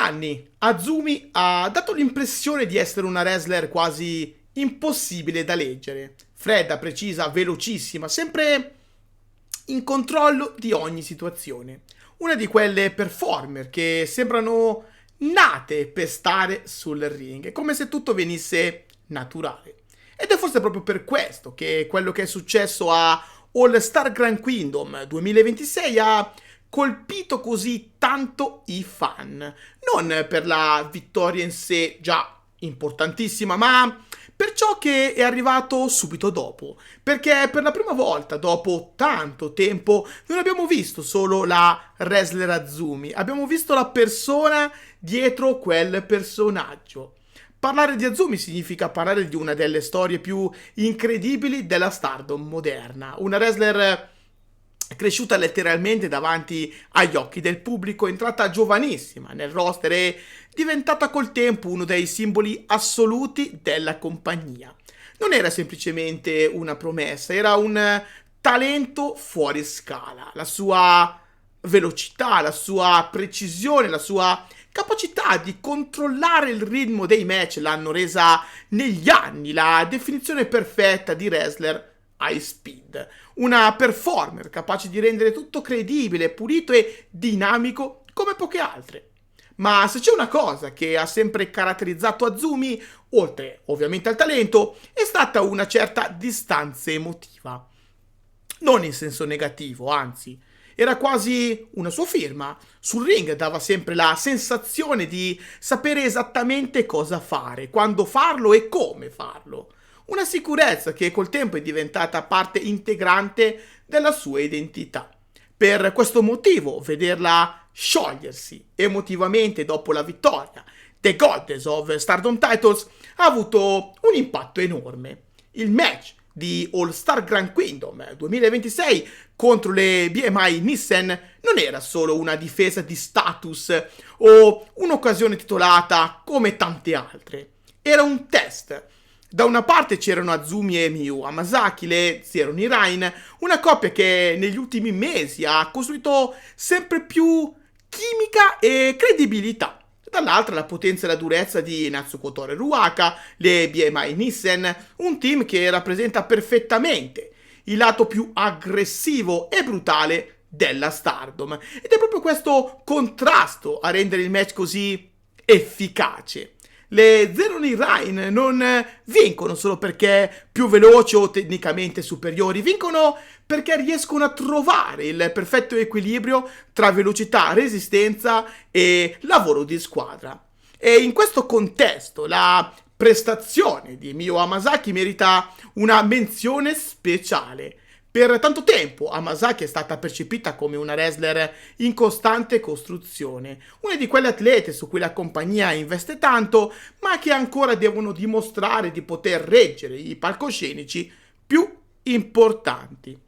anni Azumi ha dato l'impressione di essere una wrestler quasi impossibile da leggere. Fredda, precisa, velocissima, sempre in controllo di ogni situazione. Una di quelle performer che sembrano nate per stare sul ring, è come se tutto venisse naturale. Ed è forse proprio per questo che quello che è successo a All Star Grand Kingdom 2026 ha colpito così tanto i fan. Non per la vittoria in sé, già importantissima, ma per ciò che è arrivato subito dopo. Perché per la prima volta, dopo tanto tempo, non abbiamo visto solo la wrestler Azumi, abbiamo visto la persona dietro quel personaggio. Parlare di Azumi significa parlare di una delle storie più incredibili della Stardom moderna. Una wrestler cresciuta letteralmente davanti agli occhi del pubblico, entrata giovanissima nel roster e diventata col tempo uno dei simboli assoluti della compagnia. Non era semplicemente una promessa, era un talento fuori scala. La sua velocità, la sua precisione, la sua capacità di controllare il ritmo dei match l'hanno resa negli anni la definizione perfetta di wrestler high speed. Una performer capace di rendere tutto credibile, pulito e dinamico come poche altre. Ma se c'è una cosa che ha sempre caratterizzato Azumi, oltre ovviamente al talento, è stata una certa distanza emotiva. Non in senso negativo, anzi, era quasi una sua firma. Sul ring dava sempre la sensazione di sapere esattamente cosa fare, quando farlo e come farlo. Una sicurezza che col tempo è diventata parte integrante della sua identità. Per questo motivo, vederla sciogliersi emotivamente dopo la vittoria The Goddess of Stardom Titles ha avuto un impatto enorme. Il match di All Star Grand Kingdom 2026 contro le BMI Nissen non era solo una difesa di status o un'occasione titolata come tante altre. Era un test. Da una parte c'erano Azumi e Miyu Hamasaki, le Zero Nirain, una coppia che negli ultimi mesi ha costruito sempre più chimica e credibilità. Dall'altra la potenza e la durezza di Natsuko Tori Ruaka, le BMI Nissen, un team che rappresenta perfettamente il lato più aggressivo e brutale della Stardom. Ed è proprio questo contrasto a rendere il match così efficace. Le Zero Nirain non vincono solo perché più veloci o tecnicamente superiori, vincono perché riescono a trovare il perfetto equilibrio tra velocità, resistenza e lavoro di squadra. E in questo contesto la prestazione di Miyu Hamasaki merita una menzione speciale. Per tanto tempo Hamasaki è stata percepita come una wrestler in costante costruzione, una di quelle atlete su cui la compagnia investe tanto, ma che ancora devono dimostrare di poter reggere i palcoscenici più importanti.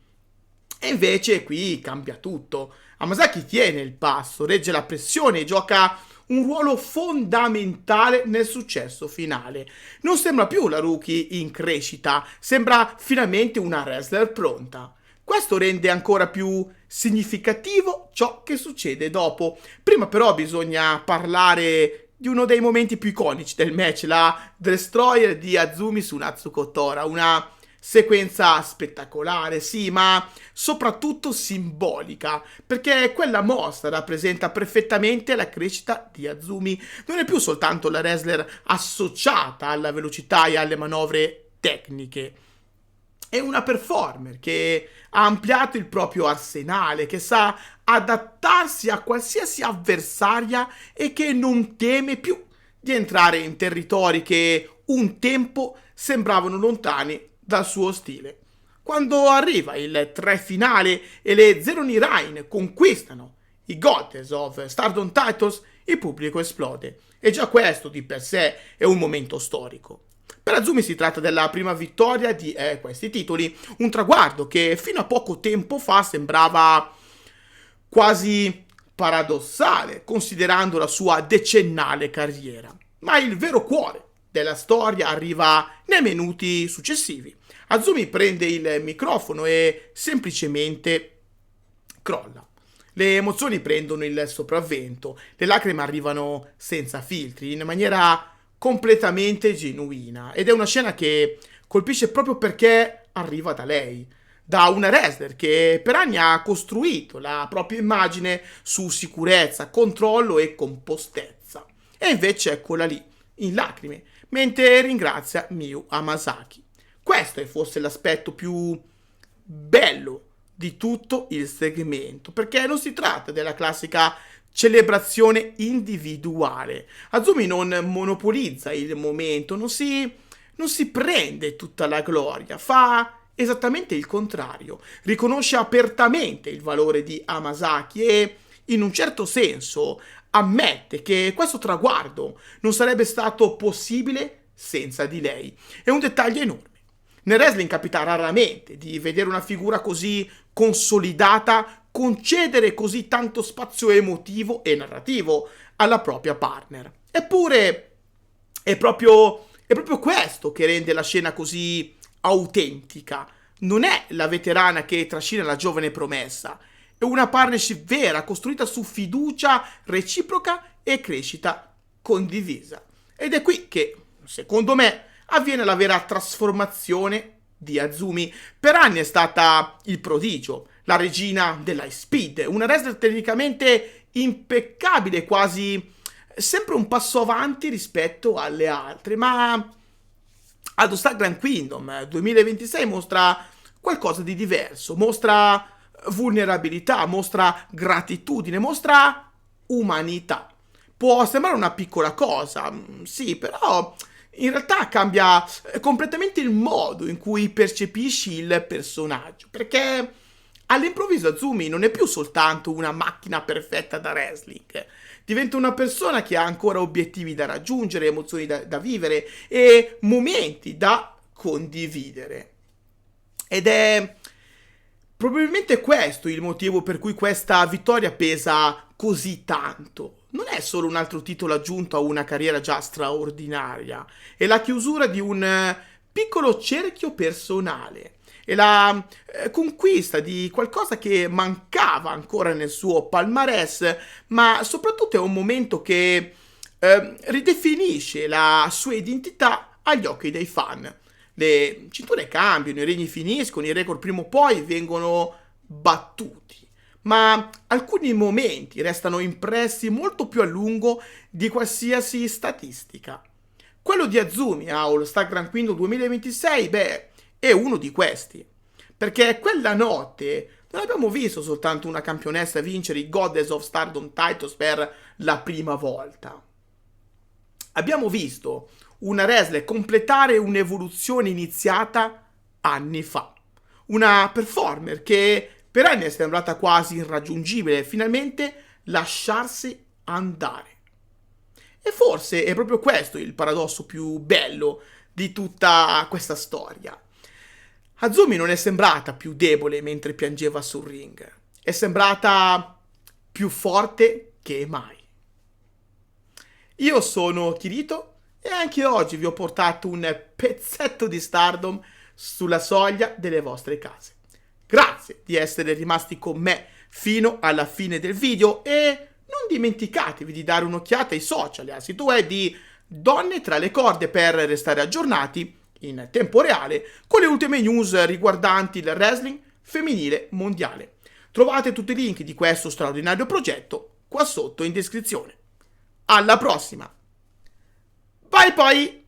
E invece qui cambia tutto. Hamasaki tiene il passo, regge la pressione e gioca un ruolo fondamentale nel successo finale. Non sembra più la rookie in crescita, sembra finalmente una wrestler pronta. Questo rende ancora più significativo ciò che succede dopo. Prima però bisogna parlare di uno dei momenti più iconici del match, la Destroyer di Azumi su Natsuko Tora, una sequenza spettacolare, sì, ma soprattutto simbolica, perché quella mossa rappresenta perfettamente la crescita di Azumi. Non è più soltanto la wrestler associata alla velocità e alle manovre tecniche. È una performer che ha ampliato il proprio arsenale, che sa adattarsi a qualsiasi avversaria e che non teme più di entrare in territori che un tempo sembravano lontani dal suo stile. Quando arriva il 3 finale e le Zero Nirain conquistano i Goddess of Stardom Titles, il pubblico esplode. E già questo di per sé è un momento storico. Per Azumi si tratta della prima vittoria di questi titoli, un traguardo che fino a poco tempo fa sembrava quasi paradossale, considerando la sua decennale carriera. Ma il vero cuore della storia arriva nei minuti successivi. Azumi prende il microfono e semplicemente crolla. Le emozioni prendono il sopravvento, le lacrime arrivano senza filtri, in maniera completamente genuina. Ed è una scena che colpisce proprio perché arriva da lei, da una wrestler che per anni ha costruito la propria immagine su sicurezza, controllo e compostezza. E invece eccola lì, in lacrime, mentre ringrazia Miyu Hamasaki. Questo è forse l'aspetto più bello di tutto il segmento, perché non si tratta della classica celebrazione individuale. Azumi non monopolizza il momento, non si prende tutta la gloria, fa esattamente il contrario, riconosce apertamente il valore di Hamasaki e, in un certo senso, ammette che questo traguardo non sarebbe stato possibile senza di lei. È un dettaglio enorme. Nel wrestling capita raramente di vedere una figura così consolidata concedere così tanto spazio emotivo e narrativo alla propria partner. Eppure è proprio questo che rende la scena così autentica. Non è la veterana che trascina la giovane promessa, è una partnership vera, costruita su fiducia reciproca e crescita condivisa. Ed è qui che, secondo me, avviene la vera trasformazione di Azumi. Per anni è stata il prodigio, la regina dell'high speed, una wrestler tecnicamente impeccabile, quasi sempre un passo avanti rispetto alle altre, ma ad All Star Grand Kingdom 2026 mostra qualcosa di diverso, mostra vulnerabilità, mostra gratitudine, mostra umanità. Può sembrare una piccola cosa, sì, però in realtà cambia completamente il modo in cui percepisci il personaggio, perché all'improvviso Azumi non è più soltanto una macchina perfetta da wrestling, diventa una persona che ha ancora obiettivi da raggiungere, emozioni da vivere e momenti da condividere. Ed è probabilmente questo il motivo per cui questa vittoria pesa così tanto. Non è solo un altro titolo aggiunto a una carriera già straordinaria, è la chiusura di un piccolo cerchio personale, è la conquista di qualcosa che mancava ancora nel suo palmarès, ma soprattutto è un momento che ridefinisce la sua identità agli occhi dei fan. Le cinture cambiano, i regni finiscono, i record prima o poi vengono battuti, ma alcuni momenti restano impressi molto più a lungo di qualsiasi statistica. Quello di Azumi a All Star Grand Kingdom 2026, è uno di questi, perché quella notte non abbiamo visto soltanto una campionessa vincere i Goddess of Stardom Titles per la prima volta. Abbiamo visto una wrestler completare un'evoluzione iniziata anni fa. Una performer che per anni è sembrata quasi irraggiungibile e finalmente lasciarsi andare. E forse è proprio questo il paradosso più bello di tutta questa storia. Azumi non è sembrata più debole mentre piangeva sul ring, è sembrata più forte che mai. Io sono Kirito e anche oggi vi ho portato un pezzetto di Stardom sulla soglia delle vostre case. Grazie di essere rimasti con me fino alla fine del video e non dimenticatevi di dare un'occhiata ai social e al sito web di Donne tra le corde per restare aggiornati in tempo reale con le ultime news riguardanti il wrestling femminile mondiale. Trovate tutti i link di questo straordinario progetto qua sotto in descrizione. Alla prossima! Bye poi!